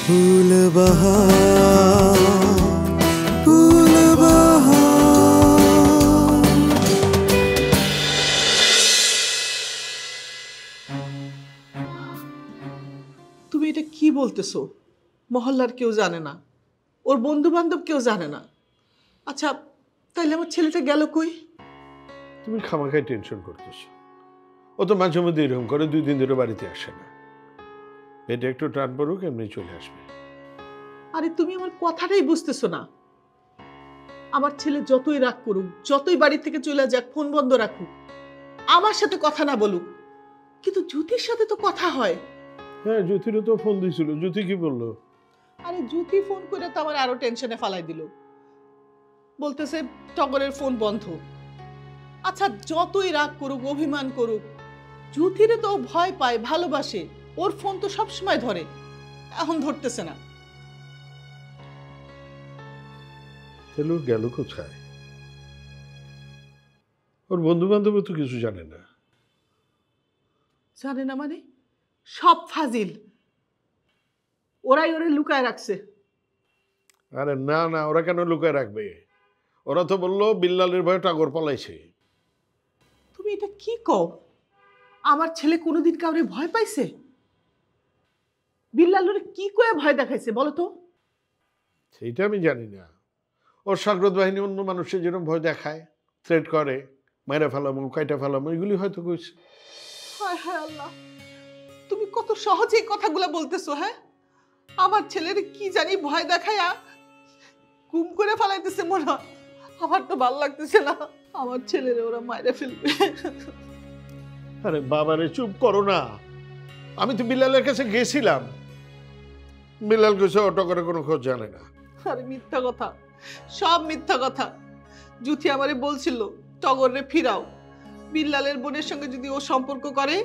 फूल बहार फूल बहार। তুমি এটা কি বলতেছো? মহল্লার কেউ জানে না, ওর বন্ধু বান্ধব কেউ জানে না। আচ্ছা তাইলে আমার ছেলেটা গেল কই? তুমি খামাখাই টেনশন করতেছো। ও তো মাঝে মধ্যে এরকম করে, 2 দিন ধরে বাড়িতে আসে না। পেটে একটু টান পড়ুক, এমনি চলে আসবে। আরে তুমি আমার কথাটাই বুঝতেছো না। আমার ছেলে যতই রাগ করুক, যতই বাড়ি থেকে চলে যাক, ফোন বন্ধ রাখুক, আমার সাথে কথা না বলুক, কিন্তু জ্যোতির সাথে তো কথা হয়। হ্যাঁ, জ্যোতিরও তো ফোন দিয়েছিল। জ্যোতি কি বললো? আরে জ্যোতি ফোন করে তো আমার আরো টেনশনে ফালাই দিল, বলতেছে টগরের ফোন বন্ধ। আচ্ছা যতই রাগ করুক, অভিমান করুক, জ্যোতিরে তো ভয় পায়, ভালোবাসে, ওর ফোন তো সবসময় ধরে, এখন ধরতেছে না। তাহলে ও গেল কোথায়? ওর বন্ধু বান্ধব তো কিছু জানে না। জানে না মানে? সব ফাজিল, ওরাই ওরে লুকায় রাখছে। আরে না না, ওরা কেন লুকায় রাখবে? ওরা তো বললো বিল্লালের ভয়ে টাগর পলাইছে। তুমি এটা কি কও? আমার ছেলে কোনোদিন কাউরে ভয় পাইছে? বিল্লালরে কি করে ভয় দেখাইছে বলো তো? সেইটা আমি জানি না। ওর সাগরত বাহিনী অন্য মানুষের যেরকম ভয় দেখায়, থ্রেট করে, মাইরা ফেলামো, কাইটা ফেলামো, এগুলি হয়তো কইছে। হায় হায় আল্লাহ, তুমি কত সহজেই কথাগুলো বলতেছো। হ্যাঁ, আমার ছেলের কি জানি ভয় দেখায়া গুম করে ফেলাইতেছে মনে হয়। আমার তো ভালো লাগতেছে না, আমার ছেলের ওরা মাইরে ফেলবে। আরে বাবারে চুপ করো না। আমি তো বিল্লালের কাছে গেছিলাম, বিল্লাল কইছে অটো করে কোনো খোঁজ জানে না। আরে মিথ্যা কথা, সব মিথ্যা কথা। জুথি আমারে বলছিল টগরে ফিরাও, বিল্লালের বোনের সঙ্গে যদি ও সম্পর্ক করে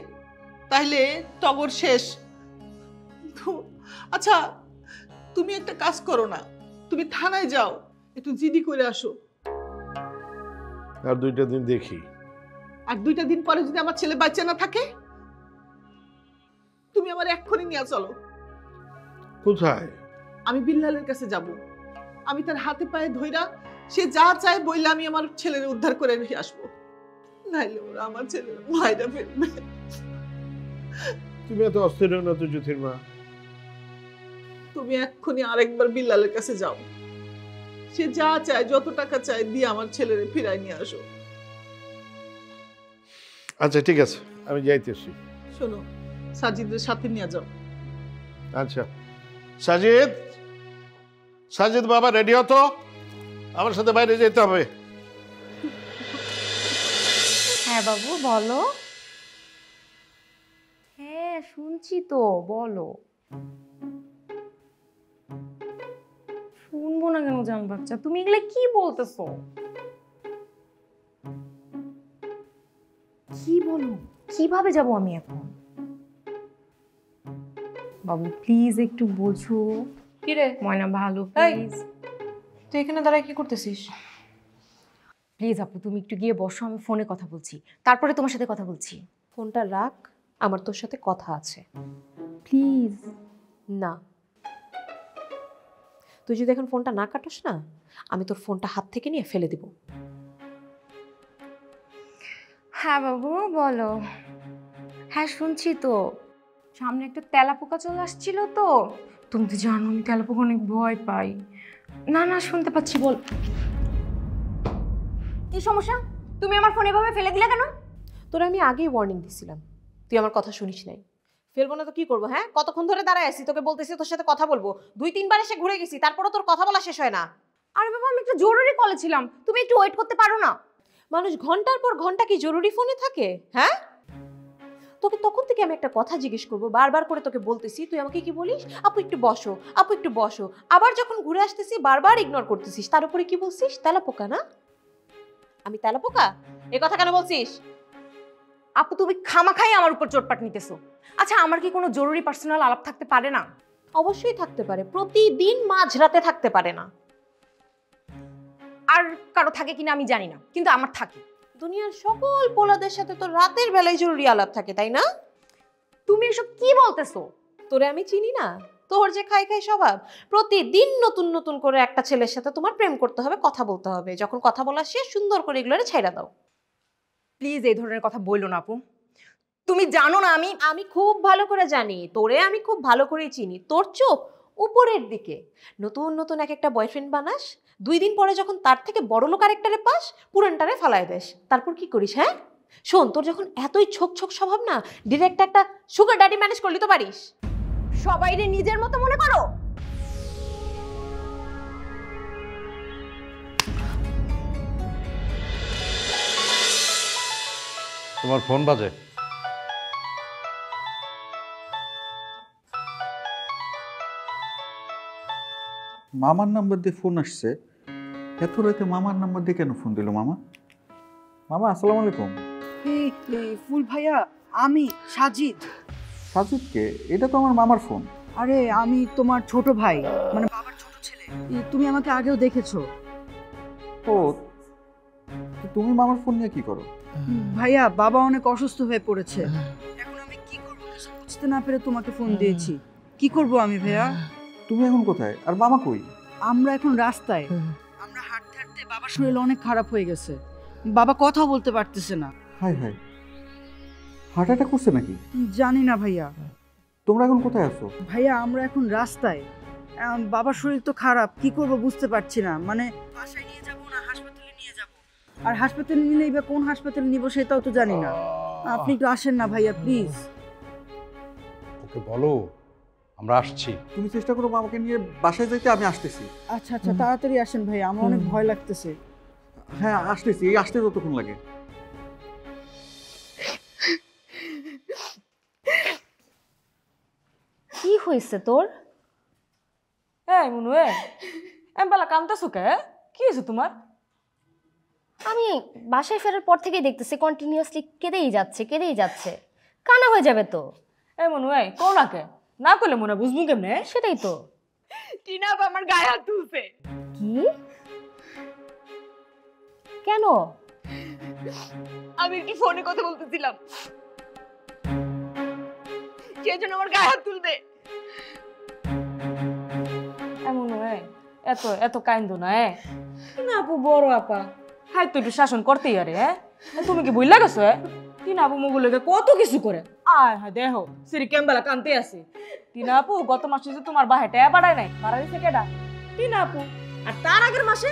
তাহলে টগর শেষ। আচ্ছা তুমি একটা কাজ করো না, তুমি থানায় যাও, একটু জিডি করে আসো। আর 2টা দিন দেখি। আর 2টা দিন পরে যদি আমার ছেলে বাচ্চা না থাকে, তুমি আমার এক্ষুনি নিয়ে চলো। কোথায়? আমি বিল্লালের কাছে যাব, আমি তার হাতে পায়ে ধইরা সে যা চায় বইলে আমি আমার ছেলের উদ্ধার করে নিয়ে আসবো, নাইলে ওরা আমার ছেলের মাইরা ফেলবে। তুমি এত অস্থির হও না তো জ্যোতির মা। তুমি এক্ষুনি আরেকবার বিল্লালের কাছে যাও, সে যা চায়, যত টাকা চায় দিয়ে আমার ছেলের ফিরাই নিয়ে আসো। আচ্ছা ঠিক আছে, আমি যাইতেছি। শোনো, সাজিদের সাথে নিয়ে যাও। আচ্ছা সাজিদ, সাজিদ বাবা রেডি হতো, আমার সাথে বাইরে যেতে হবে। হ্যাঁ বাবু বলো। হ্যাঁ শুনছি তো, বলো। শুনবো না কেন জান বাচ্চা, তুমি এগুলো কি বলতেছো? কি বলো? কিভাবে যাব আমি এখন? বাবু প্লিজ একটু বোঝো। কি রে ময়না ভালো, প্লিজ। তুই এখানে দাঁড়ায় কি করতেছিস? প্লিজ আপু তুমি একটু গিয়ে বসো, আমি ফোনে কথা বলছি, তারপরে তোমার সাথে কথা বলছি। ফোনটা রাখ, আমার তোর সাথে কথা আছে। প্লিজ। না, তুই যদি এখন ফোনটা না কাটোস না, আমি তোর ফোনটা হাত থেকে নিয়ে ফেলে দিব। হ্যাঁ বাবু বলো। হ্যাঁ শুনছি তো, সামনে একটা তেলাপোকা চলে আসছিল তো। তুমি তো জানো আমি তেলাপোকা অনেক ভয় পাই। না না শুনতে পাচ্ছি, বল। কি সমস্যা? তুমি আমার ফোন এভাবে ফেলে দিলে কেন? তোর আমি আগেই ওয়ার্নিং দিছিলাম, তুই আমার কথা শুনিস নাই। ফেলবো না তো কি করবো? হ্যাঁ, কতক্ষণ ধরে দাঁড়ায় আছি, তোকে বলতেছি তোর সাথে কথা বলবো, 2-3 বার এসে ঘুরে গেছি, তারপরও তোর কথা বলা শেষ হয় না। আরে বাবা আমি একটু জরুরি কলে ছিলাম, তুমি একটু ওয়েট করতে পারো না? মানুষ ঘন্টার পর ঘন্টা কি জরুরি ফোনে থাকে? হ্যাঁ, তোকে তখন থেকে আমি একটা কথা জিজ্ঞেস করবো, বারবার করে তোকে বলতেছি, তুই আমাকে কি বলিস? আপু একটু বসো, আপু একটু বসো। আবার যখন ঘুরে আসতেছি বারবার ইগনোর করতেছিস, তার উপরে কি বলছিস? তেলাপোকা না? আমি তেলাপোকা? এ কথা কেন বলছিস? আপু তুমি খামাখাই আমার উপর চোটপাট নিতেছো। আচ্ছা আমার কি কোনো জরুরি পার্সোনাল আলাপ থাকতে পারে না? অবশ্যই থাকতে পারে, প্রতিদিন মাঝরাতে থাকতে পারে না। আর কারো থাকে কিনা আমি জানি না, কিন্তু আমার থাকে। দুনিয়ার সকল পোলাদের সাথে তো রাতের বেলায় জরুরি আলাপ থাকে, তাই না? তুমি এসব কি বলতেছো? তোরে আমি চিনি না? তোর যে খাই খাই স্বভাব, প্রতিদিন নতুন নতুন করে একটা ছেলের সাথে তোমার প্রেম করতে হবে, কথা বলতে হবে, যখন কথা বলা শেষ সুন্দর করে এগুলোরে ছাইড়া দাও। প্লিজ এই ধরনের কথা বললো না আপু। তুমি জানো না আমি খুব ভালো করে জানি, তোরে আমি খুব ভালো করেই চিনি। তোর চোখ উপরের দিকে, নতুন নতুন এক একটা বয়ফ্রেন্ড বানাস, 2 দিন পরে যখন তার থেকে বড় লোক আরেকটারে পাস, পুরানটারে ফালায় দেস, তারপর কি করিস? হ্যাঁ শোন, তোর যখন এতই ছোক ছোক স্বভাব না, ডিরেক্ট একটা সুগার ড্যাডি ম্যানেজ করলি তো পারিস। সবাইরে নিজের মতো মনে করো। তোমার ফোন বাজে। মামার নাম্বার দিয়ে ফোন আসছে, এত রাতে মামার নাম্বার দিয়ে কেন ফোন দিল মামা? মামা আসসালামু আলাইকুম। ফুল ভাইয়া, আমি সাজিদ। সাজিদকে? এটা তো আমার মামার ফোন। আরে আমি তোমার ছোট ভাই, মানে বাবার ছোট ছেলে। তুমি আমাকে আগেও দেখেছো। ও, তো তুমি মামার ফোন নিয়ে কি করো? ভাইয়া বাবা অনেক অসুস্থ হয়ে পড়েছে, এখন আমি কি করবো কিছু বুঝতে না পেরে তোমাকে ফোন দিয়েছি। কি করব আমি ভাইয়া? তুমি এখন কোথায় আর মামা কই? আমরা এখন রাস্তায়, আমরা হাঁটতে হাঁটতে বাবার শরীর অনেক খারাপ হয়ে গেছে, বাবা কথা বলতে পারতেছে না। হাই হাই, হার্ট অ্যাটাক করছে নাকি? জানি না ভাইয়া। তোমরা এখন কোথায় আছো? ভাইয়া আমরা এখন রাস্তায়, বাবার শরীর তো খারাপ, কি করব বুঝতে পারছি না। মানে বাসায় নিয়ে যাব না হাসপাতালে নিয়ে যাব, আর হাসপাতালে নিলেই বা কোন হাসপাতালে নিব সেটাও তো জানি না। আপনি একটু আসেন না ভাইয়া প্লিজ। ওকে বলো আমরা আসছি। তুমি চেষ্টা করো মামাকে নিয়ে বাসায় যাইতে, আমি আসতেছি। আচ্ছা আচ্ছা তাড়াতাড়ি আসেন ভাইয়া, আমার অনেক ভয় লাগতেছে। হ্যাঁ আসতেছি, এই আসতে যতক্ষণ লাগে। কি হয়েছে তোর? এই মনু, এমবেলা কান্দতেছো কে? কি হয়েছে তোমার? আমি বাসায় ফেরার পর থেকেই দেখতেছি কন্টিনিউয়াসলি কেঁদেই যাচ্ছে। কানা হয়ে যাবে তো। এই মনু, কও না কে? না করলে মনে বুঝবো কেমনে? সেটাই তো। টিনা আমার গায়ে হাত তুলছে। কি? কেন? আমি একটু ফোনে কথা বলতেছিলাম, সেই জন্য আমার গায়ে হাত তুলবে। এমন এত এত কাইন্দো না। টিনা আপু বড় আপা, হাই তো একটু শাসন করতেই আরে। তুমি কি বইলা গেছো? টিনা আপু মুগুলোকে কত কিছু করে। আয় হ্যাঁ দেহ সিরি কেমবেলা কানতে আছে। টিনা আপু গত মাসে যে তোমার বাহে টাকা বাড়ায় নাই, বাড়া দিছে কেডা? টিনা আপু। আর তার আগের মাসে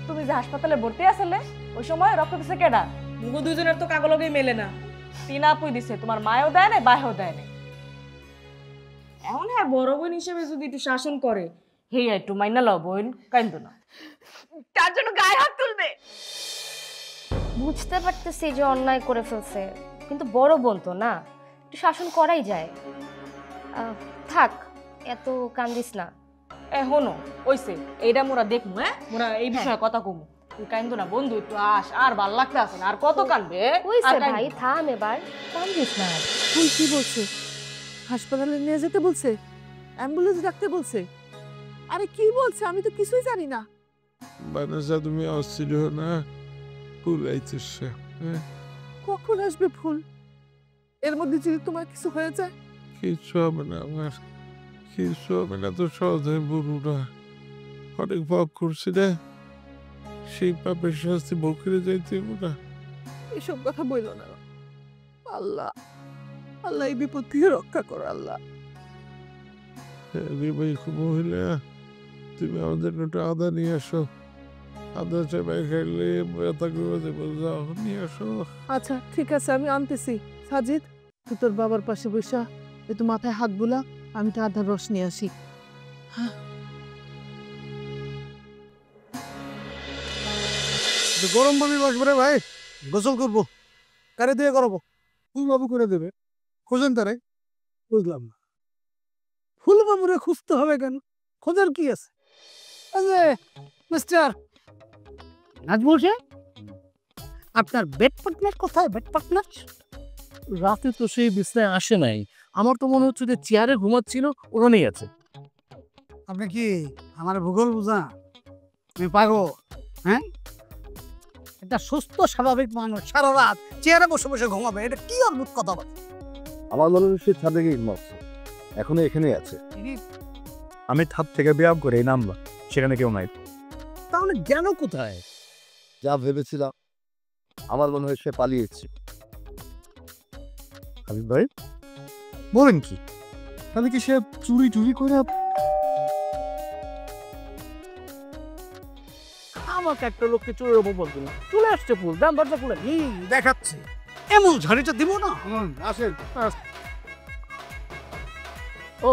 তুমি যে হাসপাতালে ভর্তি আসলে, ওই সময় রক্ত দিছে কেডা? মুগো দুজনের তো কাগলগেই মেলে না। টিনা আপুই দিছে, তোমার মায়েও দেয় নাই, বাহেও দেয় নাই। এখন হ্যাঁ বড় বোন হিসেবে যদি একটু শাসন করে, হে একটু মাইনা লাও বোন, কাইন্দো না। তার জন্য গায়ে হাত তুলবে? বুঝতে পারতেছি যে অন্যায় করে ফেলছে, কিন্তু বড় বোন তো না, একটু শাসন করাই যায়। থাক, এত কান্দিস না। হনো ওইসে এইটা মোরা দেখবো। মোরা এই বিষয়ে কথা কমু। তুই কাইন্দো না বন্ধু, একটু আস। আর ভাল লাগতে আছে না, আর কত কানবে? হইছে ভাই, থাম এবার, কান্দিস না। ফুল কি বলছে? হাসপাতালে নিয়ে যেতে বলছে? অ্যাম্বুলেন্স ডাকতে বলছে? আরে কি বলছে? আমি তো কিছুই জানি না। বানাজা তুমি অস্থির হো না, ফুল আইতেছে। কখন আসবে ফুল? এর মধ্যে যদি তোমার কিছু হয়ে যায়? কিছু হবে না আমার, কিছু হবে না। তো সহজে বলুরা অনেক ভোগ করছি রে, সেই পাপের শাস্তি বকরে যাইতে না। এসব কথা বইল না। আল্লাহ আল্লাহ এই বিপদ থেকে রক্ষা করো আল্লাহ। ভাই মহিলা, তুমি আমাদের একটু আদা নিয়ে আসো। আদা চাপাই খাইলে ব্যথা করে দেবো, যাও নিয়ে আসো। আচ্ছা ঠিক আছে, আমি আনতেছি। সাজিদ তুই তোর বাবার পাশে বসা, একটু মাথায় হাত বুলা, আমি তো আদার রস নিয়ে আসি। গরম পানি বসবে রে ভাই, গোসল করবো। কারে দিয়ে করবো? ফুলবাবু করে দেবে। খোঁজেন তারে? বুঝলাম না, ফুলবাবুরে খুঁজতে হবে কেন? খোঁজার কি আছে? মিস্টার নাজমুল সাহেব, আপনার বেড পার্টনার কোথায়? বেড পার্টনার রাতে তো সেই বিছনায় আসে নাই, আমার তো মনে হচ্ছে যে চেয়ারে ঘুমাচ্ছিল, ওখানেই আছে। আপনি কি আমার ভূগোল বুঝা? আমি পাগল? হ্যাঁ, এটা সুস্থ স্বাভাবিক মানুষ সারা রাত চেয়ারে বসে বসে ঘুমাবে, এটা কি অদ্ভুত কথা বলে? আমার মনে হয় সে ছাদে গিয়ে ঘুমাচ্ছে, এখনো এখানেই আছে। আমি ছাদ থেকে ব্যায়াম করে নামলাম, সেখানে কেউ নাই। তাহলে গেল কোথায়? যা ভেবেছিলাম, আমার মনে হয় সে পালিয়েছে। হাবিব ভাই বলেন কি? তাহলে কি সে চুরি করে আমাকে একটা লোককে চোরের অপবাদ দিল, চলে আসছে ফুল, দাম দরজা খুলে দেখাচ্ছে এমন ঝাড়িটা দিব না। আসেন। ও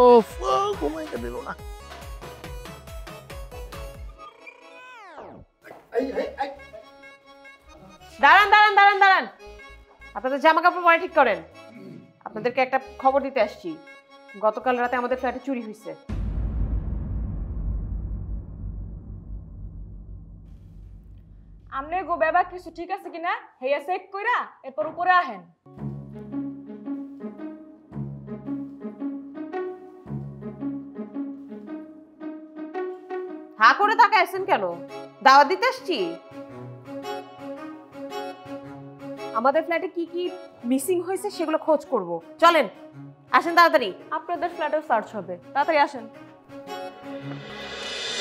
ঘুমাইতে দিল না। দাঁড়ান দাঁড়ান দাঁড়ান দাঁড়ান, আপনাদের জামা কাপড় পরে ঠিক করেন। আপনাদেরকে একটা খবর দিতে আসছি। গতকাল রাতে আমাদের ফ্ল্যাটে চুরি হয়েছে। আমনে গো বাবা কিছু ঠিক আছে কিনা হেয়া চেক কইরা এরপর উপরে আহেন। হা করে তাকায় আছেন কেন? দাওয়াত দিতে আসছি। আমাদের ফ্ল্যাটে কি কি মিসিং হয়েছে সেগুলো খোঁজ করব। চলেন, আসেন তাড়াতাড়ি। আপনাদের ফ্ল্যাটেও সার্চ হবে, তাড়াতাড়ি আসেন।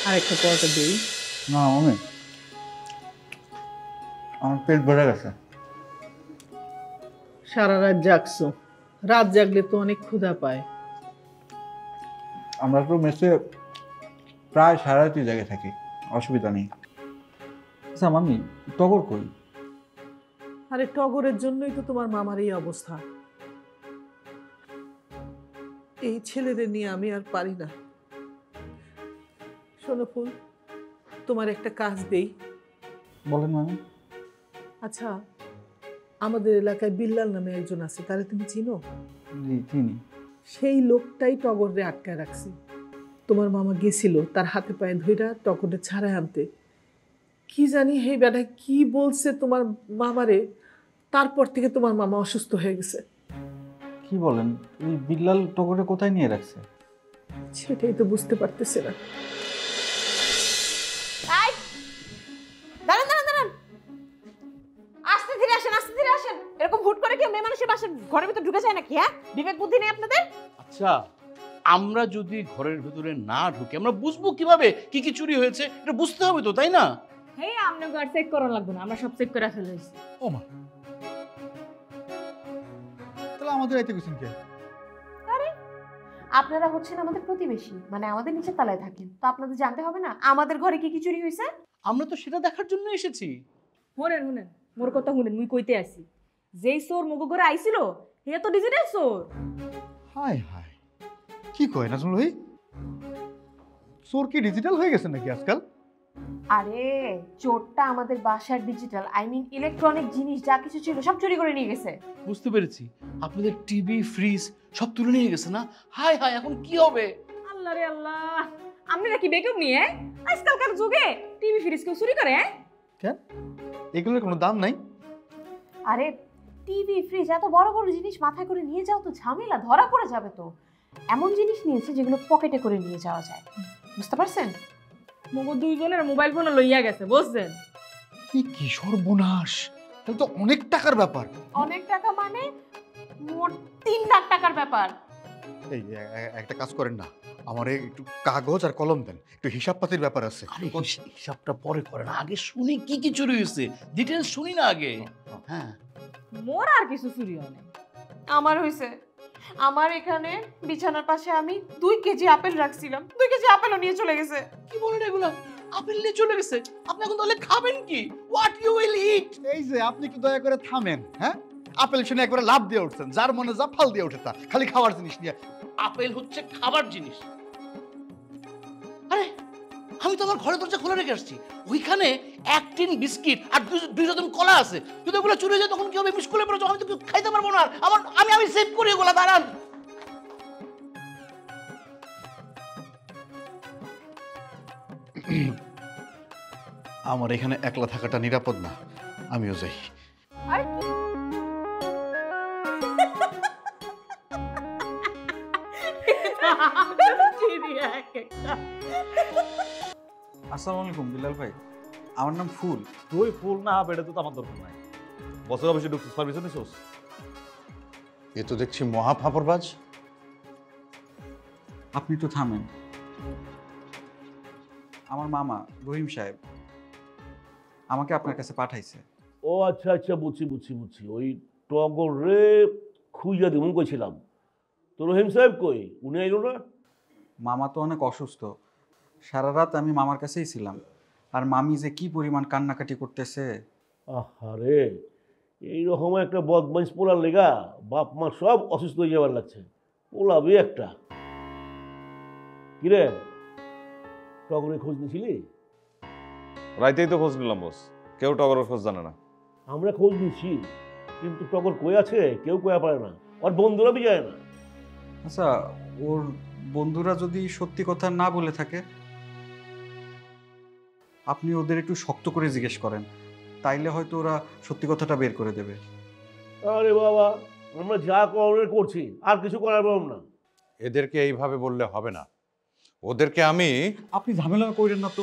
আরেকটা পরোটা দিই। না মামি, আমার পেট ভরে গেছে। সারা রাত জাগছো, রাত জাগলে তো অনেক ক্ষুধা পায়। আমরা তো মেসে প্রায় সারা রাতই জেগে থাকি, অসুবিধা নেই। আচ্ছা মামি, টগর কই? আরে টগরের জন্যই তো তোমার মামার এই অবস্থা। এই ছেলেদের নিয়ে আমি আর পারি না। শোনো ফুল, তোমার একটা কাজ দেই। বলেন মামি। আচ্ছা, আমাদের এলাকায় বিল্লাল নামে একজন আছে, তারে তুমি চিনো? জি চিনি। সেই লোকটাই টগরে আটকায় রাখছে। তোমার মামা গেছিল তার হাতে পায়ে ধইরা টগরে ছাড়াই আনতে। কি জানি এই বেটা কি বলছে তোমার মামারে, তারপর থেকে তোমার মামা অসুস্থ হয়ে গেছে। কি বলেন? এই বিল্লাল টগরে কোথায় নিয়ে রাখছে? সেটাই তো বুঝতে পারতেছে না। দাঁড়ান দাঁড়ান দাঁড়ান, আস্তে ধীরে আসেন, আস্তে ধীরে আসেন। এরকম হুট করে কেউ মেয়ে মানুষের বাসার ঘরের ভিতর ঢুকে যায় নাকি? হ্যাঁ, বিবেক বুদ্ধি নেই আপনাদের? আচ্ছা, আমরা যদি ঘরের ভিতরে না ঢুকে আমরা বুঝবো কিভাবে কি কি চুরি হয়েছে? এটা বুঝতে হবে তো, তাই না? হেই আমনে ঘর চেক করা লাগবে না, আমরা সব চেক করে ফেলেছি। ও মা, তাহলে আমাদের আইতে গেছেন কে? আরে আপনারা হচ্ছেন আমাদের প্রতিবেশী, মানে আমাদের নিচে তলায় থাকেন, তো আপনাদের জানতে হবে না আমাদের ঘরে কি কি চুরি হয়েছে? আমরা তো সেটা দেখার জন্য এসেছি। শুনেন শুনেন, মোর কথা শুনেন, মুই কইতে আসি। যেই চোর মুগো ঘরে আইছিল হে তো ডিজিটাল চোর। হাই হাই, কি কয় নাজমুল ভাই? চোর কি ডিজিটাল হয়ে গেছে নাকি আজকাল? আরে চোরটা আমাদের বাসার ডিজিটাল, আই মিন ইলেকট্রনিক জিনিস যা কিছু ছিল সব চুরি করে নিয়ে গেছে। বুঝতে পেরেছি, আপনাদের টিভি ফ্রিজ সব তুলে নিয়ে গেছে না? হাই হাই, এখন কি হবে? আল্লাহ রে আল্লাহ, আপনারা কি বেকুব নিয়ে আজকালকার যুগে টিভি ফ্রিজ কেউ চুরি করে? কেন, এগুলোর কোনো দাম নাই? আরে টিভি ফ্রিজ এত বড় বড় জিনিস মাথায় করে নিয়ে যাও তো ঝামেলা, ধরা পড়ে যাবে তো। এমন জিনিস নিয়েছে যেগুলো পকেটে করে নিয়ে যাওয়া যায়, বুঝতে পারছেন? মগো দুইজনের মোবাইল ফোন লইয়া গেছে, বুঝছেন? কি সর্বনাশ, তাহলে তো অনেক টাকার ব্যাপার। অনেক টাকা মানে মোট 3 লাখ টাকার ব্যাপার। এই একটা কাজ করেন না, আমার একটু কাগজ আর কলম দেন, একটু হিসাব পাতির ব্যাপার আছে। আরে হিসাবটা পরে করেন, আগে শুনি কি কি চুরি হয়েছে, ডিটেইলস শুনি না আগে। হ্যাঁ, মোর আর কিছু চুরি হয় নাই। আমার হইছে, আমার এখানে বিছানার পাশে আমি 2 কেজি আপেল রাখছিলাম, 2 কেজি আপেলও নিয়ে চলে গেছে। কি বলেন এগুলা? আপেল নিয়ে চলে গেছে? আপনি এখন তাহলে খাবেন কি? হোয়াট ইউ উইল ইট? এই যে আপনি কি দয়া করে থামেন? হ্যাঁ, আপেল শুনে একবারে লাভ দিয়ে উঠছেন, যার মনে যা ফাল দিয়ে ওঠে তা, খালি খাওয়ার জিনিস নিয়ে। আপেল হচ্ছে খাবার জিনিস। আরে আমি তো আমার ঘরের দরজা খোলা রেখে আসছি, ওইখানে 1 টিন বিস্কিট আর 2 ডজন কলা আছে। যদি ওগুলো চুরি হয়ে যায় তখন কি হবে? স্কুলে পড়ে আমি তো খাইতে পারবো না। আমি সেভ করি ওগুলা। দাঁড়ান, আমার এখানে একলা থাকাটা নিরাপদ না, আমিও যাই। আসসালামু আলাইকুম বিল্লাল ভাই, আমার নাম ফুল। তুই ফুল না বেড়ে তো আমার দরকার নাই। বছর অফিসে ঢুকছিস, পারমিশন নিছিস? এ তো দেখছি মহা ফাপড়বাজ। আপনি তো থামেন, আমার মামা রহিম সাহেব আমাকে আপনার কাছে পাঠাইছে। ও আচ্ছা আচ্ছা, বুঝছি বুঝছি বুঝছি। ওই টগর রে খুঁজা দিব কইছিলাম, তো রহিম সাহেব কই? উনি আইলো না? মামা তো অনেক অসুস্থ, সারা রাত আমি মামার কাছেই ছিলাম। আর মামি যে কি পরিমাণ কান্নাকাটি করতেছে। আহারে, এইরকম একটা বদমাইশ পোলার লেগা বাপ মা সব অসুস্থ হয়ে যাবার লাগছে। পোলাবি একটা। কিরে, টগরের খোঁজ নিছিলি? রাইতেই তো খোঁজ নিলাম বস, কেউ টগরের খোঁজ জানে না। আমরা খোঁজ নিচ্ছি, কিন্তু টগর কই আছে কেউ কয়া পারে না, আর বন্ধুরা বি যায় না। আচ্ছা, ওর বন্ধুরা যদি সত্যি কথা না বলে থাকে, আপনি ওদের একটু শক্ত করে জিজ্ঞেস করেন, তাইলে হয়তো ওরা সত্যি কথাটা বের করে দেবে। আরে বাবা, আমরা যা করার করছি, আর কিছু করার পারব না। এদেরকে এইভাবে বললে হবে না, ওদেরকে আমি। আপনি ঝামেলা করেন না তো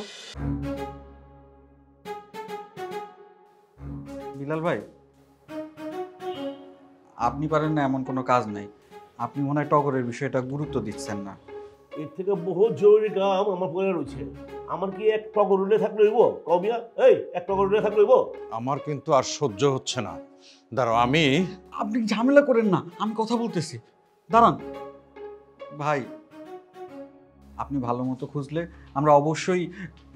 বিলাল ভাই, আপনি পারেন না এমন কোনো কাজ নাই। আপনি মনে হয় টগরের বিষয়টা গুরুত্ব দিচ্ছেন না। এর থেকে বহু জরুরি কাম আমার পড়ে রয়েছে। আমার কি এক টগর উড়ে থাকলে হইব? কবিয়া, এই এক টগর উড়ে থাকলে হইব? আমার কিন্তু আর সহ্য হচ্ছে না, দাঁড়াও আমি। আপনি ঝামেলা করেন না, আমি কথা বলতেছি, দাঁড়ান ভাই। আপনি ভালো মতো খুঁজলে আমরা অবশ্যই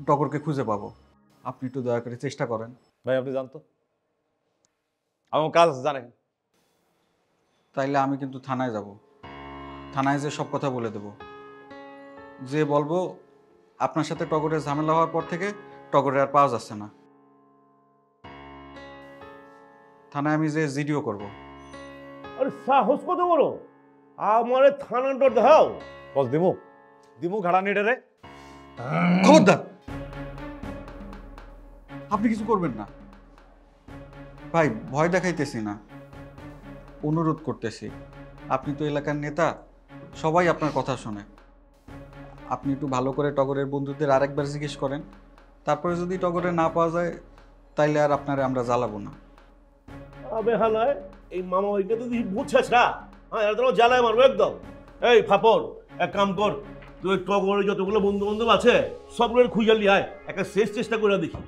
টগরকে খুঁজে পাবো। আপনি একটু দয়া করে চেষ্টা করেন। ভাই আপনি জানতো আমার কাজ জানেন, তাইলে আমি কিন্তু থানায় যাব। থানায় যে সব কথা বলে দেব, যে বলবো আপনার সাথে টগরের ঝামেলা হওয়ার পর থেকে টগরের আর পাওয়া যাচ্ছে না। থানায় আমি যে জিডিও করব। আরে সাহস কত বড়, আমারে থানার ডর দাও। বস দিমু দিমু ঘাড়া নেড়ে রে। খবরদার, আপনি কিছু করবেন না ভাই, ভয় দেখাইতেছি না, অনুরোধ করতেছি। আপনি তো এলাকার নেতা, সবাই আপনার কথা শোনে। আপনি একটু ভালো করে টগরের বন্ধুদের আরেকবার জিজ্ঞেস করেন, তারপরে যদি টগরে না পাওয়া যায় তাইলে আর আপনারে আমরা জ্বালাবো না। আবে হালায়, এই মামা ওইটা তো বুঝছিস না? হ্যাঁ, এটা তো জ্বালায় মারবো একদম। এই ফাপড়, এক কাম কর, তুই টগরের যতগুলো বন্ধু বান্ধব আছে সবগুলো খুঁজে নিয়ে আয়, একটা শেষ চেষ্টা করে দেখি।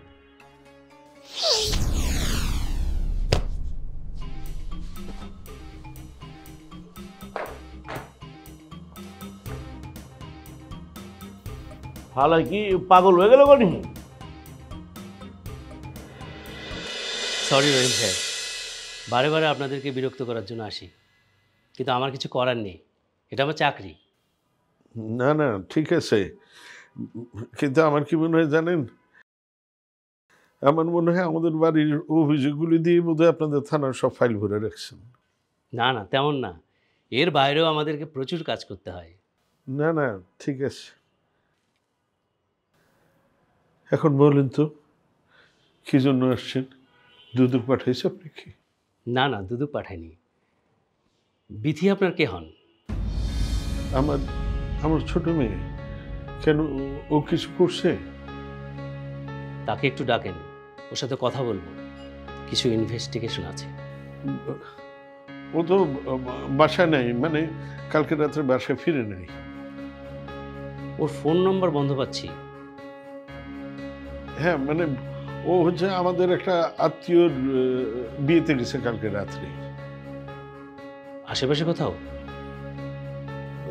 হালাই কি পাগল হয়ে গেল কোনি? সরি রহিম সাহেব, বারে বারে আপনাদেরকে বিরক্ত করার জন্য আসি, কিন্তু আমার কিছু করার নেই, এটা আমার চাকরি। না না ঠিক আছে, কিন্তু আমার কি মনে হয় জানেন, আমার মনে হয় আমাদের বাড়ির অভিযোগগুলি দিয়ে বোধহয় আপনাদের থানার সব ফাইল ভরে রাখছেন। না না, তেমন না, এর বাইরেও আমাদেরকে প্রচুর কাজ করতে হয়। না না ঠিক আছে, এখন বলেন তো কি জন্য আসছেন? দুদক পাঠাইছে আপনি কি? না না, দুদক পাঠায়নি। বিথি আপনার কে হন? আমার আমার ছোট মেয়ে। কেন, ও কিছু করছে? তাকে একটু ডাকেন, ওর সাথে কথা বলবো, কিছু ইনভেস্টিগেশন আছে। ও তো বাসায় নেই, মানে কালকে রাত্রে বাসায় ফিরে নেই। ওর ফোন নম্বর বন্ধ পাচ্ছি। হ্যাঁ মানে ও হচ্ছে আমাদের একটা আত্মীয়র বিয়েতে গেছে কালকে রাত্রে। আশেপাশে কোথাও?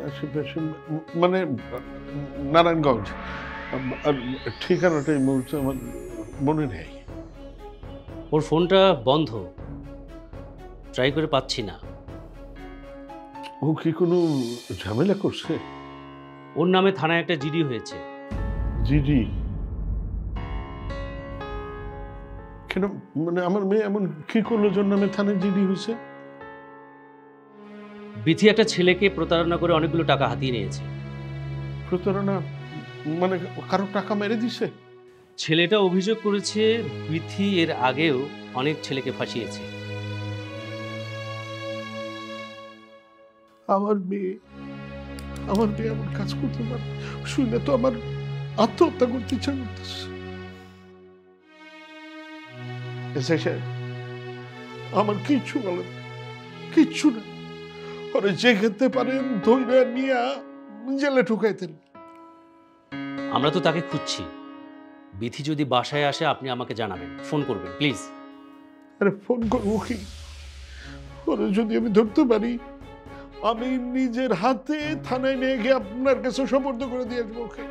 আশেপাশে মানে নারায়ণগঞ্জ, আর ঠিকানাটা এই মুহূর্তে আমার মনে নেই। ওর ফোনটা বন্ধ, ট্রাই করে পাচ্ছি না। ও কি কোনো ঝামেলা করছে? ওর নামে থানায় একটা জিডি হয়েছে। জিডি? কেন, মানে আমার মেয়ে এমন কি করলো জন্য নামে থানায় জিডি হয়েছে? বিথি একটা ছেলেকে প্রতারণা করে অনেকগুলো টাকা হাতিয়ে নিয়েছে। প্রতারণা মানে কারো টাকা মেরে দিছে? ছেলেটা অভিযোগ করেছে বিথি এর আগেও অনেক ছেলেকে ফাঁসিয়েছে। আমার মেয়ে এমন কাজ করতে পারে শুনে তো আমার আত্মহত্যা করতে ইচ্ছা করতেছে। আমার কিচ্ছু বলেন, কিচ্ছু না, ওরে যে খেতে পারেন ধৈর্য নিয়ে জেলে ঢুকাইতেন। আমরা তো তাকে খুঁজছি। বিথি যদি বাসায় আসে আপনি আমাকে জানাবেন, ফোন করবেন প্লিজ। আরে ফোন করবো কি? ওরে যদি আমি ধরতে পারি, আমি নিজের হাতে থানায় নিয়ে গিয়ে আপনার কাছে সোপর্দ করে দিয়ে আসবো ওকে।